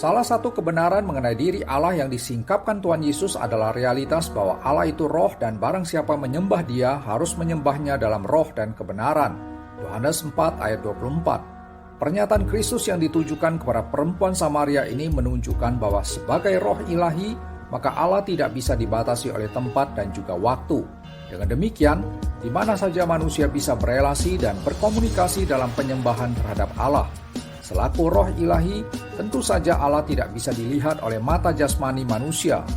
Salah satu kebenaran mengenai diri Allah yang disingkapkan Tuhan Yesus adalah realitas bahwa Allah itu roh dan barang siapa menyembah Dia harus menyembahnya dalam roh dan kebenaran. Yohanes 4 ayat 24. Pernyataan Kristus yang ditujukan kepada perempuan Samaria ini menunjukkan bahwa sebagai roh ilahi, maka Allah tidak bisa dibatasi oleh tempat dan juga waktu. Dengan demikian, di mana saja manusia bisa berelasi dan berkomunikasi dalam penyembahan terhadap Allah. Selaku roh ilahi, tentu saja Allah tidak bisa dilihat oleh mata jasmani manusia.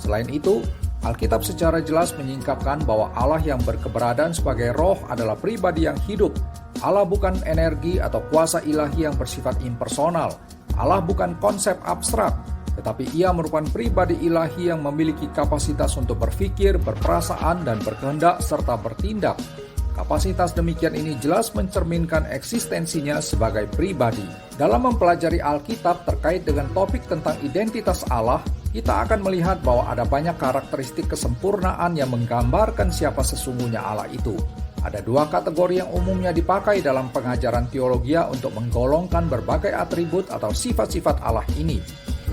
Selain itu, Alkitab secara jelas menyingkapkan bahwa Allah yang berkeberadaan sebagai roh adalah pribadi yang hidup. Allah bukan energi atau kuasa ilahi yang bersifat impersonal. Allah bukan konsep abstrak, tetapi Ia merupakan pribadi ilahi yang memiliki kapasitas untuk berpikir, berperasaan, dan berkehendak serta bertindak. Kapasitas demikian ini jelas mencerminkan eksistensinya sebagai pribadi. Dalam mempelajari Alkitab terkait dengan topik tentang identitas Allah, kita akan melihat bahwa ada banyak karakteristik kesempurnaan yang menggambarkan siapa sesungguhnya Allah itu. Ada dua kategori yang umumnya dipakai dalam pengajaran teologia untuk menggolongkan berbagai atribut atau sifat-sifat Allah ini.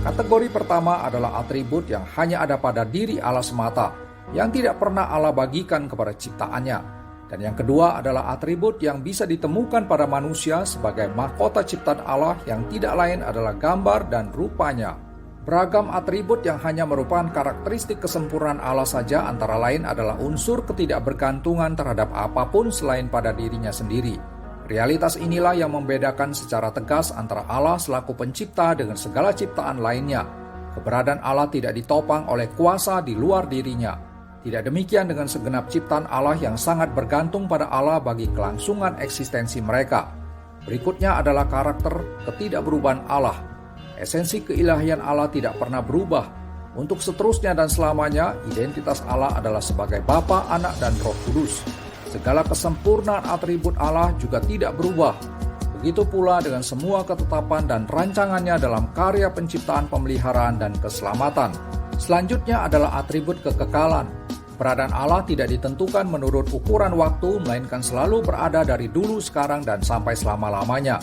Kategori pertama adalah atribut yang hanya ada pada diri Allah semata, yang tidak pernah Allah bagikan kepada ciptaannya. Dan yang kedua adalah atribut yang bisa ditemukan pada manusia sebagai mahkota ciptaan Allah yang tidak lain adalah gambar dan rupanya. Beragam atribut yang hanya merupakan karakteristik kesempurnaan Allah saja antara lain adalah unsur ketidakbergantungan terhadap apapun selain pada dirinya sendiri. Realitas inilah yang membedakan secara tegas antara Allah selaku pencipta dengan segala ciptaan lainnya. Keberadaan Allah tidak ditopang oleh kuasa di luar dirinya. Tidak demikian dengan segenap ciptaan Allah yang sangat bergantung pada Allah bagi kelangsungan eksistensi mereka. Berikutnya adalah karakter ketidakberubahan Allah. Esensi keilahian Allah tidak pernah berubah. Untuk seterusnya dan selamanya, identitas Allah adalah sebagai Bapa, Anak, dan Roh Kudus. Segala kesempurnaan atribut Allah juga tidak berubah. Begitu pula dengan semua ketetapan dan rancangannya dalam karya penciptaan, pemeliharaan, dan keselamatan. Selanjutnya adalah atribut kekekalan. Keberadaan Allah tidak ditentukan menurut ukuran waktu, melainkan selalu berada dari dulu, sekarang, dan sampai selama-lamanya.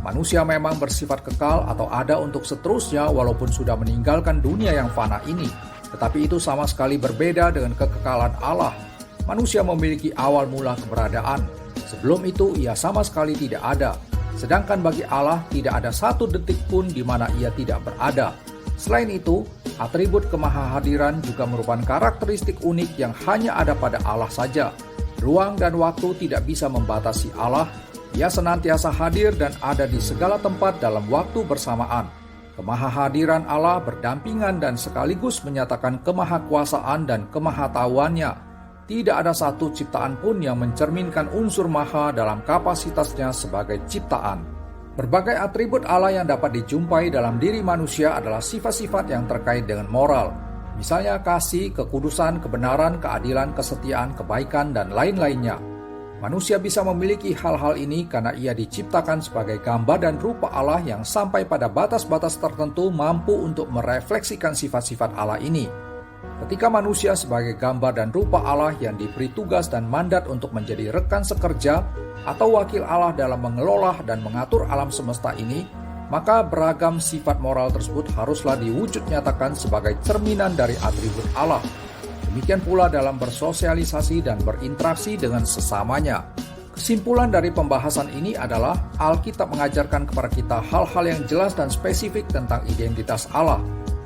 Manusia memang bersifat kekal atau ada untuk seterusnya walaupun sudah meninggalkan dunia yang fana ini. Tetapi itu sama sekali berbeda dengan kekekalan Allah. Manusia memiliki awal mula keberadaan. Sebelum itu ia sama sekali tidak ada. Sedangkan bagi Allah tidak ada satu detik pun di mana ia tidak berada. Selain itu, atribut kemahahadiran juga merupakan karakteristik unik yang hanya ada pada Allah saja. Ruang dan waktu tidak bisa membatasi Allah. Ia senantiasa hadir dan ada di segala tempat dalam waktu bersamaan. Kemahahadiran Allah berdampingan dan sekaligus menyatakan kemahakuasaan dan kemahatauannya. Tidak ada satu ciptaan pun yang mencerminkan unsur maha dalam kapasitasnya sebagai ciptaan. Berbagai atribut Allah yang dapat dijumpai dalam diri manusia adalah sifat-sifat yang terkait dengan moral. Misalnya kasih, kekudusan, kebenaran, keadilan, kesetiaan, kebaikan, dan lain-lainnya. Manusia bisa memiliki hal-hal ini karena ia diciptakan sebagai gambar dan rupa Allah yang sampai pada batas-batas tertentu mampu untuk merefleksikan sifat-sifat Allah ini. Ketika manusia sebagai gambar dan rupa Allah yang diberi tugas dan mandat untuk menjadi rekan sekerja atau wakil Allah dalam mengelola dan mengatur alam semesta ini, maka beragam sifat moral tersebut haruslah diwujud nyatakan sebagai cerminan dari atribut Allah. Demikian pula dalam bersosialisasi dan berinteraksi dengan sesamanya. Kesimpulan dari pembahasan ini adalah Alkitab mengajarkan kepada kita hal-hal yang jelas dan spesifik tentang identitas Allah.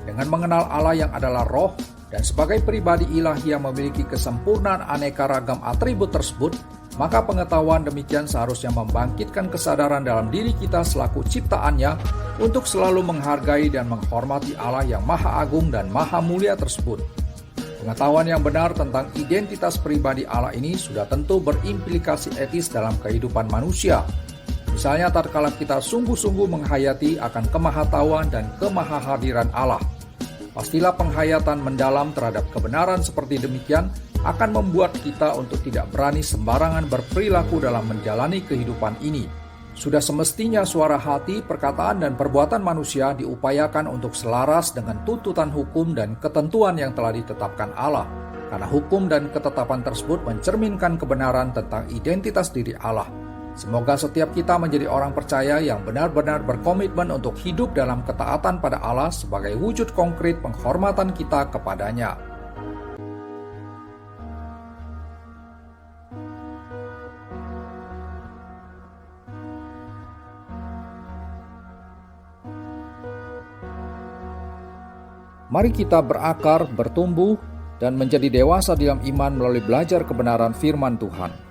Dengan mengenal Allah yang adalah roh, dan sebagai pribadi ilahi yang memiliki kesempurnaan aneka ragam atribut tersebut, maka pengetahuan demikian seharusnya membangkitkan kesadaran dalam diri kita selaku ciptaannya untuk selalu menghargai dan menghormati Allah yang maha agung dan maha mulia tersebut. Pengetahuan yang benar tentang identitas pribadi Allah ini sudah tentu berimplikasi etis dalam kehidupan manusia. Misalnya tatkala kita sungguh-sungguh menghayati akan kemahatauan dan kemahahadiran Allah. Pastilah penghayatan mendalam terhadap kebenaran seperti demikian akan membuat kita untuk tidak berani sembarangan berperilaku dalam menjalani kehidupan ini. Sudah semestinya suara hati, perkataan, dan perbuatan manusia diupayakan untuk selaras dengan tuntutan hukum dan ketentuan yang telah ditetapkan Allah. Karena hukum dan ketetapan tersebut mencerminkan kebenaran tentang identitas diri Allah. Semoga setiap kita menjadi orang percaya yang benar-benar berkomitmen untuk hidup dalam ketaatan pada Allah sebagai wujud konkret penghormatan kita kepadanya. Mari kita berakar, bertumbuh, dan menjadi dewasa dalam iman melalui belajar kebenaran firman Tuhan.